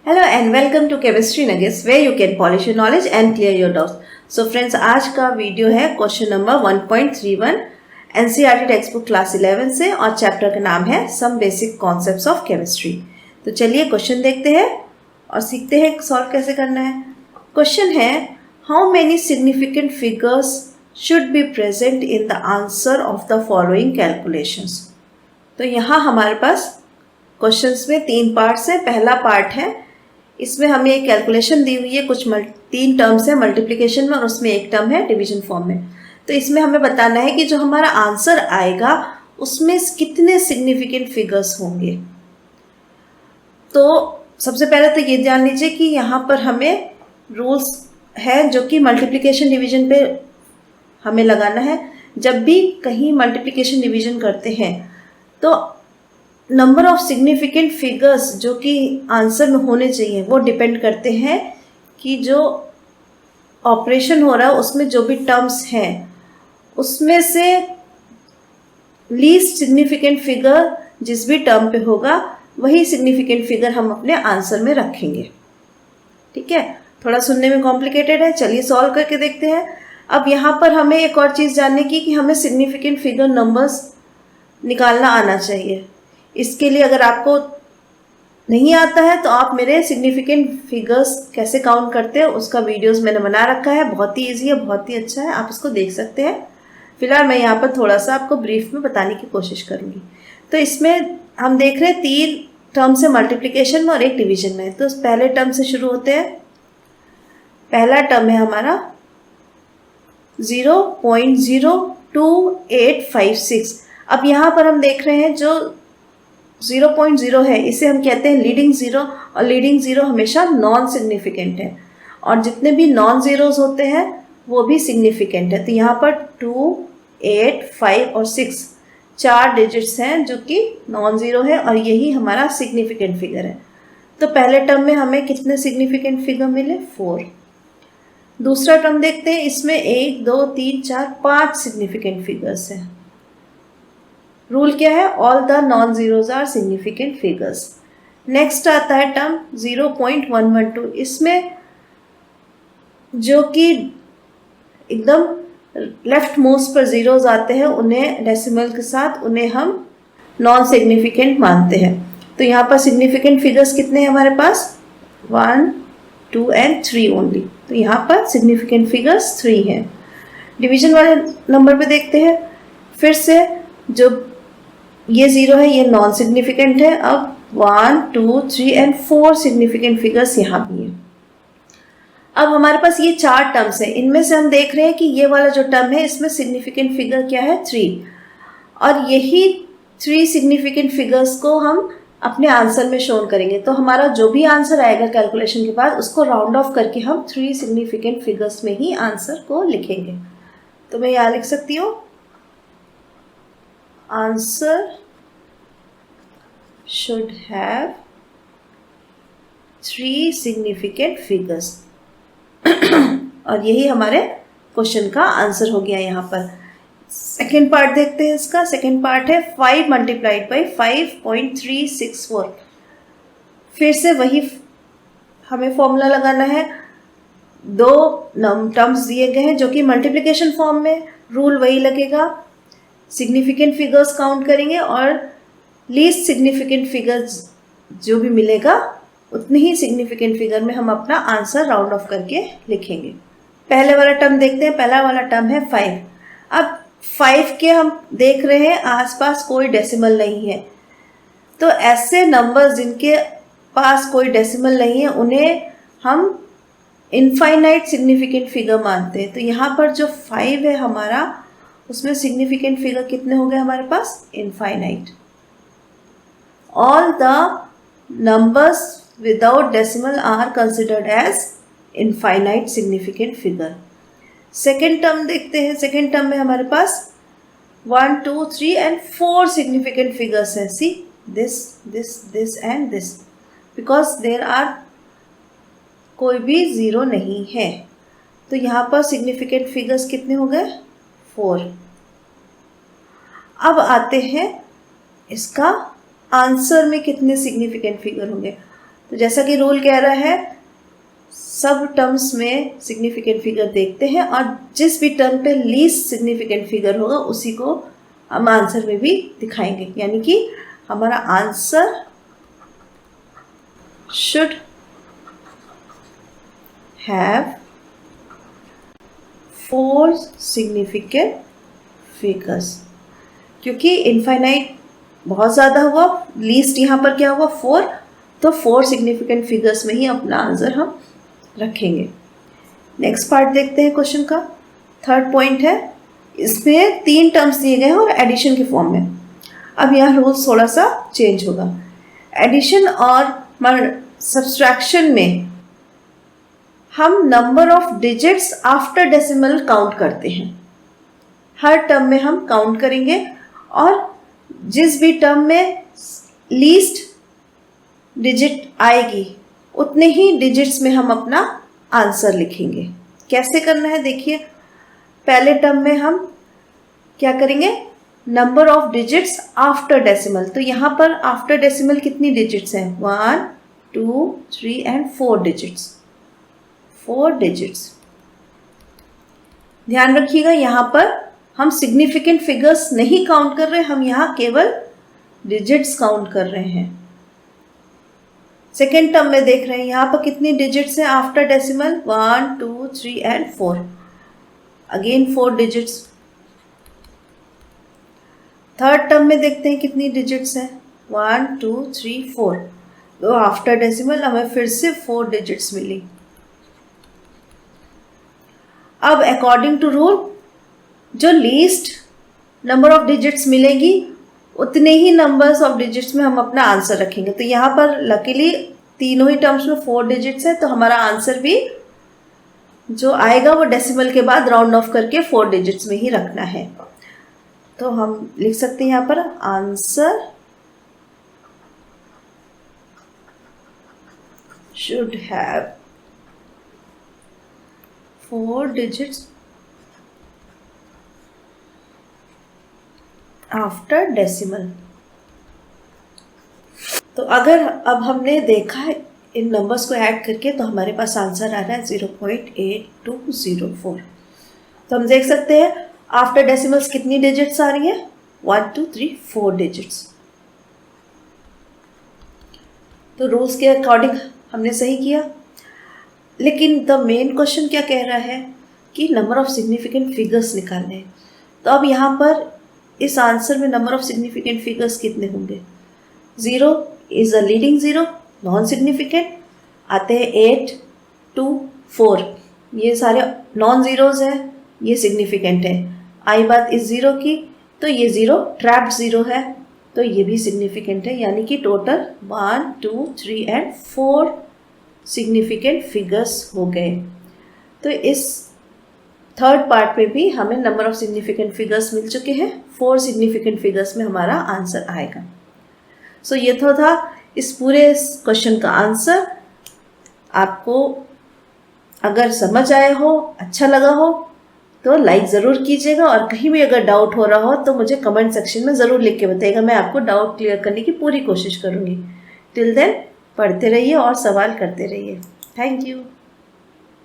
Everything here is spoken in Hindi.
Hello and welcome to Chemistry Nuggets where you can polish your knowledge and clear your doubts. So friends, आज का वीडियो है question number 1.31 NCERT text book class 11 से और चैप्टर का नाम है some basic concepts of chemistry. तो चलिए क्वेश्चन देखते हैं और सीखते हैं सॉल्व कैसे करना है। क्वेश्चन है, how many significant figures should be present in the answer of the following calculations. तो यहाँ हमारे पास क्वेश्चंस में 3 पार्ट्स हैं। पहला पार्ट है, इसमें हमें एक कैलकुलेशन दी हुई है, कुछ 3 टर्म्स है मल्टीप्लिकेशन में और उसमें एक टर्म है डिवीजन फॉर्म में। तो इसमें हमें बताना है कि जो हमारा आंसर आएगा उसमें कितने सिग्निफिकेंट फिगर्स होंगे। तो सबसे पहले तो ये जान लीजिए कि यहाँ पर हमें रूल्स है जो कि मल्टीप्लिकेशन डिवीजन पे हमें लगाना है। जब भी कहीं मल्टीप्लिकेशन डिवीजन करते हैं तो नंबर ऑफ सिग्निफिकेंट फिगर्स जो कि आंसर में होने चाहिए वो डिपेंड करते हैं कि जो ऑपरेशन हो रहा है उसमें जो भी टर्म्स हैं उसमें से लीस्ट सिग्निफिकेंट फिगर जिस भी टर्म पे होगा वही सिग्निफिकेंट फिगर हम अपने आंसर में रखेंगे। ठीक है, थोड़ा सुनने में कॉम्प्लिकेटेड है, चलिए सॉल्व करके देखते हैं। अब यहाँ पर हमें एक और चीज़ जानने की कि हमें सिग्निफिकेंट फिगर नंबर्स निकालना आना चाहिए। इसके लिए अगर आपको नहीं आता है तो आप मेरे सिग्निफिकेंट फिगर्स कैसे काउंट करते हैं उसका वीडियोस मैंने बना रखा है, बहुत ही इजी है, बहुत ही अच्छा है, आप इसको देख सकते हैं। फिलहाल मैं यहाँ पर थोड़ा सा आपको ब्रीफ में बताने की कोशिश करूँगी। तो इसमें हम देख रहे हैं 3 टर्म्स है मल्टीप्लिकेशन में और एक डिवीजन में। तो पहले टर्म से शुरू होते हैं। पहला टर्म है हमारा 0.02856। अब यहाँ पर हम देख रहे हैं जो 0.0 है इसे हम कहते हैं लीडिंग ज़ीरो, और लीडिंग ज़ीरो हमेशा नॉन सिग्निफिकेंट है और जितने भी नॉन ज़ीरोज़ होते हैं वो भी सिग्निफिकेंट है। तो यहाँ पर 2, 8, 5 और 6 4 डिजिट्स हैं जो कि नॉन ज़ीरो है और यही हमारा सिग्निफिकेंट फिगर है। तो पहले टर्म में हमें कितने सिग्निफिकेंट फिगर मिले? 4। दूसरा टर्म देखते हैं, इसमें 1, 2, 3, 4, 5 सिग्निफिकेंट फिगर्स हैं। रूल क्या है? All the non zeros are significant figures. Next आता है टर्म 0.112। इसमें जो कि एकदम लेफ्ट मोस्ट पर जीरोज आते हैं उन्हें डेसिमल के साथ उन्हें हम नॉन सिग्निफिकेंट मानते हैं। तो यहाँ पर सिग्निफिकेंट फिगर्स कितने हैं हमारे पास? 1, 2 एंड 3 ओनली। तो यहाँ पर सिग्निफिकेंट फिगर्स 3 हैं। डिवीजन वाले नंबर पे देखते हैं। फिर से जो ये 0 है ये नॉन सिग्निफिकेंट है। अब 1, 2, 3 एंड 4 सिग्निफिकेंट फिगर्स यहाँ भी हैं। अब हमारे पास ये 4 टर्म्स हैं, इनमें से हम देख रहे हैं कि ये वाला जो टर्म है इसमें सिग्निफिकेंट फिगर क्या है? 3। और यही 3 सिग्निफिकेंट फिगर्स को हम अपने आंसर में शो करेंगे। तो हमारा जो भी आंसर आएगा कैलकुलेशन के बाद उसको राउंड ऑफ करके हम 3 सिग्निफिकेंट फिगर्स में ही आंसर को लिखेंगे। तो मैं यहाँ लिख सकती हूँ, answer should have 3 significant figures। और यही हमारे क्वेश्चन का आंसर हो गया। यहाँ पर सेकेंड पार्ट देखते हैं। इसका सेकेंड पार्ट है 5 मल्टीप्लाइड बाई 5.364। फिर से वही हमें फॉर्मूला लगाना है। 2 टर्म्स दिए गए हैं जो कि मल्टीप्लिकेशन फॉर्म में, रूल वही लगेगा। सिग्निफिकेंट फिगर्स काउंट करेंगे और लीस्ट सिग्निफिकेंट फिगर्स जो भी मिलेगा उतने ही सिग्निफिकेंट फिगर में हम अपना आंसर राउंड ऑफ करके लिखेंगे। पहले वाला टर्म देखते हैं। पहला वाला टर्म है 5। अब 5 के हम देख रहे हैं आसपास कोई डेसिमल नहीं है, तो ऐसे नंबर्स जिनके पास कोई डेसिमल नहीं है उन्हें हम इनफाइनाइट सिग्निफिकेंट फिगर मानते हैं। तो यहाँ पर जो 5 है हमारा उसमें सिग्निफिकेंट फिगर कितने हो गए हमारे पास? Infinite. All the numbers without decimal are considered as infinite significant figure. Second term देखते हैं। सेकेंड टर्म में हमारे पास 1, 2, 3 एंड 4 सिग्निफिकेंट फिगर्स हैं। See this, this, this and this, because there are कोई भी 0 नहीं है। तो यहाँ पर सिग्निफिकेंट फिगर्स कितने हो गए? 4। अब आते हैं इसका आंसर में कितने सिग्निफिकेंट फिगर होंगे। तो जैसा कि रूल कह रहा है, सब टर्म्स में सिग्निफिकेंट फिगर देखते हैं और जिस भी टर्म पे लीस्ट सिग्निफिकेंट फिगर होगा उसी को हम आंसर में भी दिखाएंगे, यानी कि हमारा answer should have 4 significant figures. क्योंकि इनफाइनाइट बहुत ज़्यादा हुआ, लीस्ट यहाँ पर क्या हुआ 4, तो 4 सिग्निफिकेंट फिगर्स में ही अपना आंसर हम रखेंगे। नेक्स्ट पार्ट देखते हैं क्वेश्चन का। थर्ड पॉइंट है, इसमें 3 टर्म्स दिए गए हैं और एडिशन के फॉर्म में। अब यहाँ रूल्स थोड़ा सा चेंज होगा। एडिशन और सब्सट्रैक्शन में हम number of digits after decimal count करते हैं। हर टर्म में हम काउंट करेंगे और जिस भी टर्म में लीस्ट डिजिट आएगी उतने ही डिजिट्स में हम अपना आंसर लिखेंगे। कैसे करना है देखिए, पहले टर्म में हम क्या करेंगे, number of digits after decimal. तो यहाँ पर आफ्टर डेसिमल कितनी डिजिट्स हैं, 1 2 3 एंड 4 डिजिट्स, 4 डिजिट्स। ध्यान रखिएगा यहाँ पर हम सिग्निफिकेंट फिगर्स नहीं काउंट कर रहे, हम यहाँ केवल डिजिट्स काउंट कर रहे हैं। सेकेंड टर्म में देख रहे हैं यहाँ पर कितनी डिजिट्स हैं after decimal, 1 2 3 and 4, again 4 digits. Third term में देखते हैं कितनी डिजिट्स हैं, 1 2 3 4, तो आफ्टर डेसिमल हमें फिर से 4 डिजिट्स मिली। अब अकॉर्डिंग टू रूल जो लीस्ट नंबर ऑफ डिजिट्स मिलेगी उतने ही नंबर्स ऑफ डिजिट्स में हम अपना आंसर रखेंगे। तो यहाँ पर लकीली तीनों ही टर्म्स में 4 डिजिट्स है, तो हमारा आंसर भी जो आएगा वो डेसिमल के बाद राउंड ऑफ करके 4 डिजिट्स में ही रखना है। तो हम लिख सकते हैं यहाँ पर answer should have 4 digits after decimal. तो अगर अब हमने देखा है इन नंबर्स को ऐड करके तो हमारे पास आंसर आ रहा है 0.8204। तो हम देख सकते हैं आफ्टर डेसिमल्स कितनी डिजिट्स आ रही हैं, 1 2 3 4 डिजिट्स। तो रूल्स के अकॉर्डिंग हमने सही किया, लेकिन द मेन क्वेश्चन क्या कह रहा है कि नंबर ऑफ सिग्निफिकेंट फिगर्स निकालने हैं। तो अब यहाँ पर इस आंसर में नंबर ऑफ सिग्निफिकेंट फिगर्स कितने होंगे, 0 is a leading zero, non significant आते हैं 8 2 4, ये सारे नॉन ज़ीरोज़ हैं, ये सिग्निफिकेंट है। आई बात इस ज़ीरो की, तो ये ज़ीरो ट्रैप्ड ज़ीरो है, तो ये भी सिग्निफिकेंट है, यानी कि टोटल 1 2 3 एंड 4 सिग्निफिकेंट फिगर्स हो गए। तो इस थर्ड पार्ट में भी हमें नंबर ऑफ सिग्निफिकेंट फिगर्स मिल चुके हैं, 4 सिग्निफिकेंट फिगर्स में हमारा आंसर आएगा। सो ये तो था इस पूरे क्वेश्चन का आंसर। आपको अगर समझ आया हो, अच्छा लगा हो तो लाइक ज़रूर कीजिएगा, और कहीं भी अगर डाउट हो रहा हो तो मुझे कमेंट सेक्शन में ज़रूर लिख के बताइएगा, मैं आपको डाउट क्लियर करने की पूरी कोशिश करूँगी। टिल देन पढ़ते रहिए और सवाल करते रहिए। Thank you.